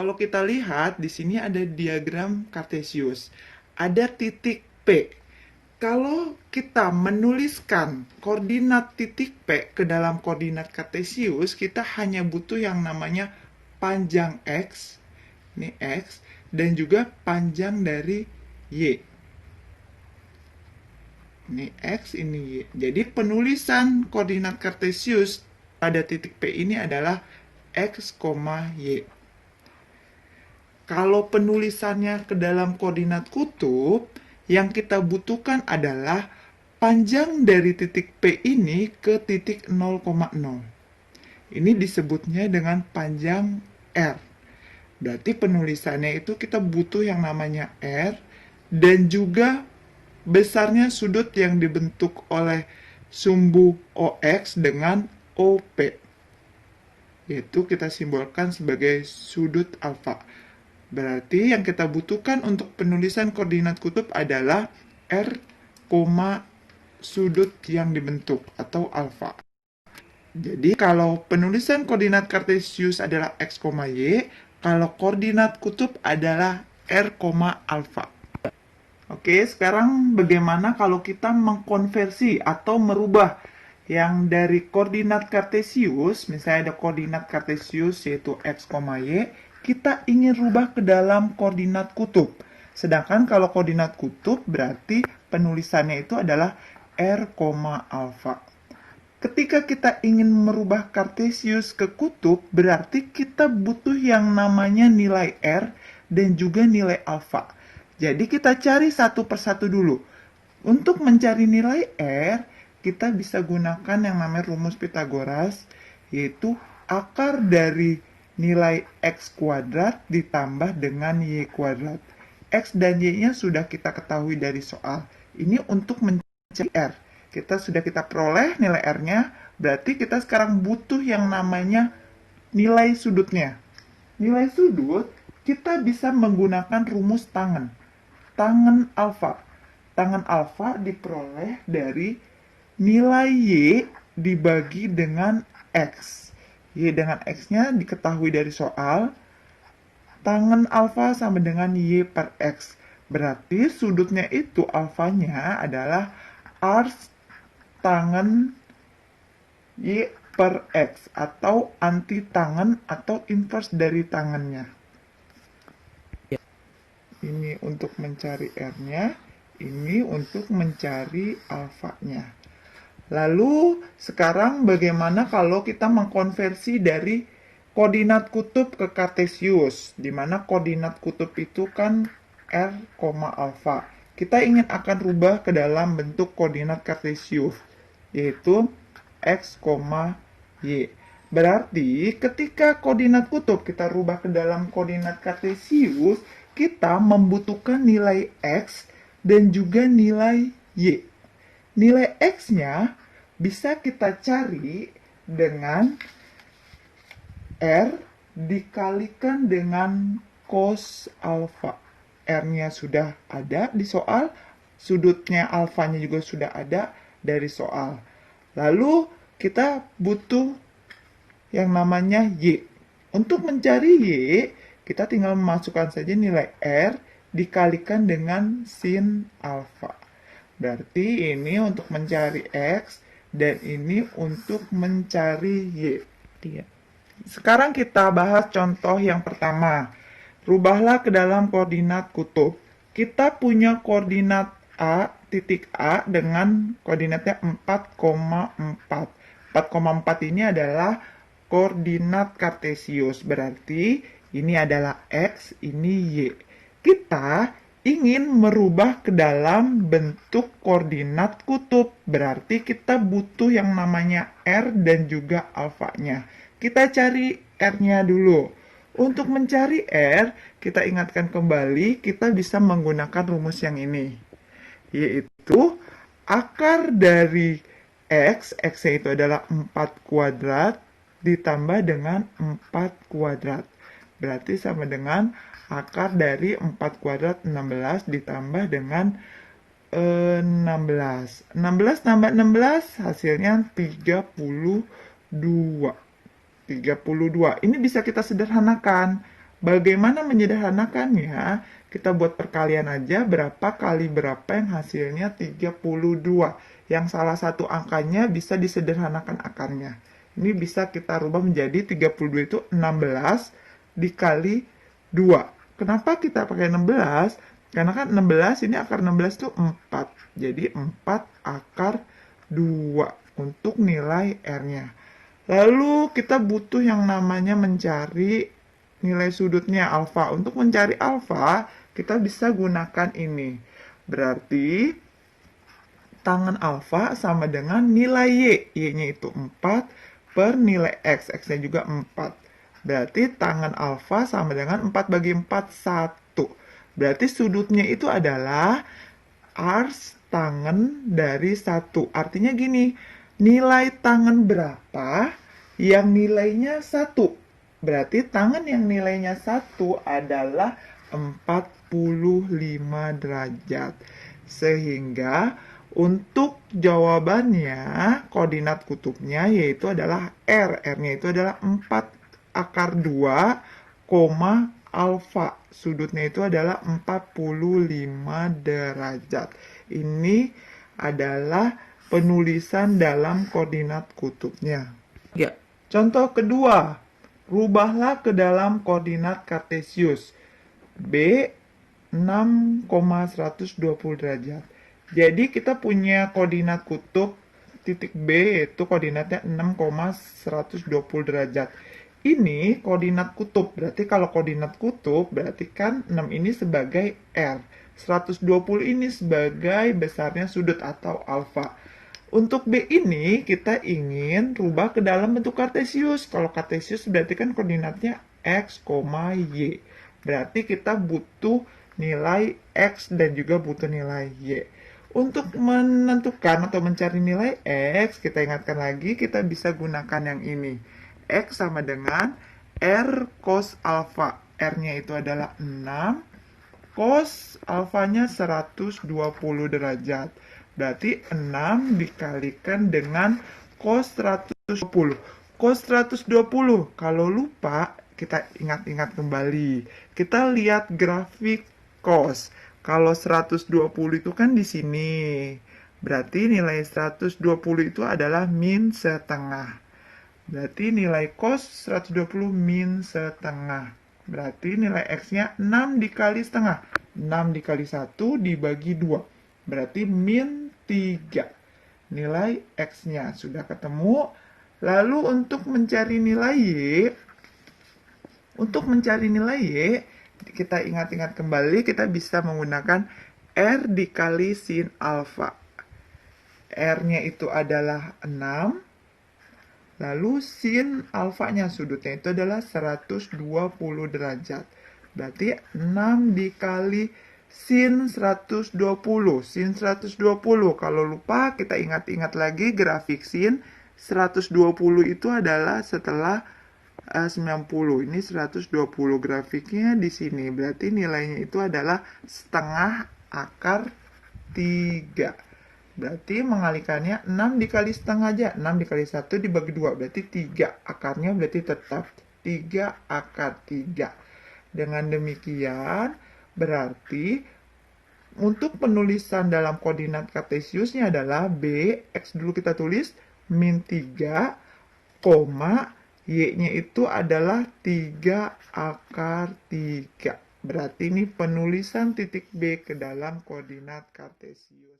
Kalau kita lihat di sini ada diagram Kartesius. Ada titik P. Kalau kita menuliskan koordinat titik P ke dalam koordinat Kartesius, kita hanya butuh yang namanya panjang X, ini X, dan juga panjang dari Y. Ini X, ini Y. Jadi penulisan koordinat Kartesius pada titik P ini adalah X, Y. Kalau penulisannya ke dalam koordinat kutub, yang kita butuhkan adalah panjang dari titik P ini ke titik 0,0. Ini disebutnya dengan panjang R. Berarti penulisannya itu kita butuh yang namanya R dan juga besarnya sudut yang dibentuk oleh sumbu OX dengan OP. Yaitu kita simbolkan sebagai sudut alfa. Berarti yang kita butuhkan untuk penulisan koordinat kutub adalah R, sudut yang dibentuk atau alfa. Jadi kalau penulisan koordinat Kartesius adalah X, Y, kalau koordinat kutub adalah R, alfa. Oke, sekarang bagaimana kalau kita mengkonversi atau merubah yang dari koordinat Kartesius, misalnya ada koordinat Kartesius yaitu X, Y, kita ingin rubah ke dalam koordinat kutub. Sedangkan kalau koordinat kutub berarti penulisannya itu adalah R, alfa. Ketika kita ingin merubah Kartesius ke kutub, berarti kita butuh yang namanya nilai R dan juga nilai alfa. Jadi kita cari satu persatu dulu. Untuk mencari nilai R, kita bisa gunakan yang namanya rumus Pitagoras, yaitu akar dari nilai X kuadrat ditambah dengan Y kuadrat. X dan Y-nya sudah kita ketahui dari soal. Ini untuk mencari R. Sudah kita peroleh nilai R-nya, berarti kita sekarang butuh yang namanya nilai sudutnya. Nilai sudut, kita bisa menggunakan rumus tangen. Tangen alfa. Tangen alfa diperoleh dari nilai Y dibagi dengan X. Y dengan X-nya diketahui dari soal. Tangen alfa sama dengan Y per X. Berarti sudutnya itu alfanya adalah R tangen Y per X. Atau anti tangen atau inverse dari tangennya. Ini untuk mencari R-nya. Ini untuk mencari alfanya. Lalu sekarang bagaimana kalau kita mengkonversi dari koordinat kutub ke Kartesius, di mana koordinat kutub itu kan R, alfa. Kita ingin akan rubah ke dalam bentuk koordinat Kartesius, yaitu X, Y. Berarti ketika koordinat kutub kita rubah ke dalam koordinat Kartesius, kita membutuhkan nilai X dan juga nilai Y. Nilai X-nya bisa kita cari dengan R dikalikan dengan cos alfa. R-nya sudah ada di soal, sudutnya alfanya juga sudah ada dari soal. Lalu kita butuh yang namanya Y. Untuk mencari Y, kita tinggal memasukkan saja nilai R dikalikan dengan sin alfa. Berarti ini untuk mencari X dan ini untuk mencari Y. Sekarang kita bahas contoh yang pertama. Rubahlah ke dalam koordinat kutub. Kita punya koordinat A, titik A dengan koordinatnya 4,4. 4,4 ini adalah koordinat Kartesius. Berarti ini adalah X, ini Y. Kita ingin merubah ke dalam bentuk koordinat kutub. Berarti kita butuh yang namanya R dan juga alfanya. Kita cari R-nya dulu. Untuk mencari R, kita ingatkan kembali, kita bisa menggunakan rumus yang ini. Yaitu akar dari X, X-nya itu adalah 4 kuadrat, ditambah dengan 4 kuadrat. Berarti sama dengan akar dari 4 kuadrat 16 ditambah dengan 16. 16 tambah 16 hasilnya 32. 32. Ini bisa kita sederhanakan. Bagaimana menyederhanakannya? Kita buat perkalian aja, berapa kali berapa yang hasilnya 32. Yang salah satu angkanya bisa disederhanakan akarnya. Ini bisa kita rubah menjadi 32 itu 16 dikali 2. Kenapa kita pakai 16? Karena kan 16 ini akar 16 itu 4. Jadi 4 akar 2 untuk nilai R-nya. Lalu kita butuh yang namanya mencari nilai sudutnya alfa. Untuk mencari alfa, kita bisa gunakan ini. Berarti tangen alfa sama dengan nilai y. Y-nya itu 4 per nilai x. X-nya juga 4. Berarti tangen alfa sama dengan 4 bagi 4, 1. Berarti sudutnya itu adalah ars tangen dari 1. Artinya gini, nilai tangen berapa yang nilainya 1? Berarti tangen yang nilainya 1 adalah 45 derajat. Sehingga untuk jawabannya, koordinat kutubnya yaitu adalah R. R-nya itu adalah 4 akar 2, alfa. Sudutnya itu adalah 45 derajat. Ini adalah penulisan dalam koordinat kutubnya. Ya. Contoh kedua, rubahlah ke dalam koordinat kartesius. B 6,120 derajat. Jadi kita punya koordinat kutub titik B yaitu koordinatnya 6,120 derajat. Ini koordinat kutub. Berarti kalau koordinat kutub berarti kan 6 ini sebagai R. 120 ini sebagai besarnya sudut atau alfa. Untuk B ini kita ingin rubah ke dalam bentuk kartesius. Kalau kartesius berarti kan koordinatnya X, Y. Berarti kita butuh nilai X dan juga butuh nilai Y. Untuk menentukan atau mencari nilai X, kita ingatkan lagi, kita bisa gunakan yang ini. X sama dengan R cos alfa. R-nya itu adalah 6. Cos alfanya 120 derajat. Berarti 6 dikalikan dengan cos 120. Cos 120, kalau lupa, kita ingat-ingat kembali. Kita lihat grafik cos. Kalau 120 itu kan di sini. Berarti nilai 120 itu adalah min setengah. Berarti nilai cos 120 min setengah. Berarti nilai X-nya 6 dikali setengah. 6 dikali 1 dibagi 2. Berarti min 3. Nilai X-nya sudah ketemu. Lalu untuk mencari nilai Y, kita ingat-ingat kembali, kita bisa menggunakan R dikali sin alfa. R-nya itu adalah 6. Lalu sin alfanya, sudutnya itu adalah 120 derajat. Berarti 6 dikali sin 120. Sin 120, kalau lupa kita ingat-ingat lagi grafik sin. 120 itu adalah setelah 90. Ini 120 grafiknya di sini. Berarti nilainya itu adalah setengah akar 3. Berarti mengalikannya 6 dikali setengah aja. 6 dikali 1 dibagi 2. Berarti 3. Akarnya berarti tetap 3 akar 3. Dengan demikian, berarti untuk penulisan dalam koordinat kartesiusnya adalah B, X dulu kita tulis, min 3, Y-nya itu adalah 3 akar 3. Berarti ini penulisan titik B ke dalam koordinat kartesius.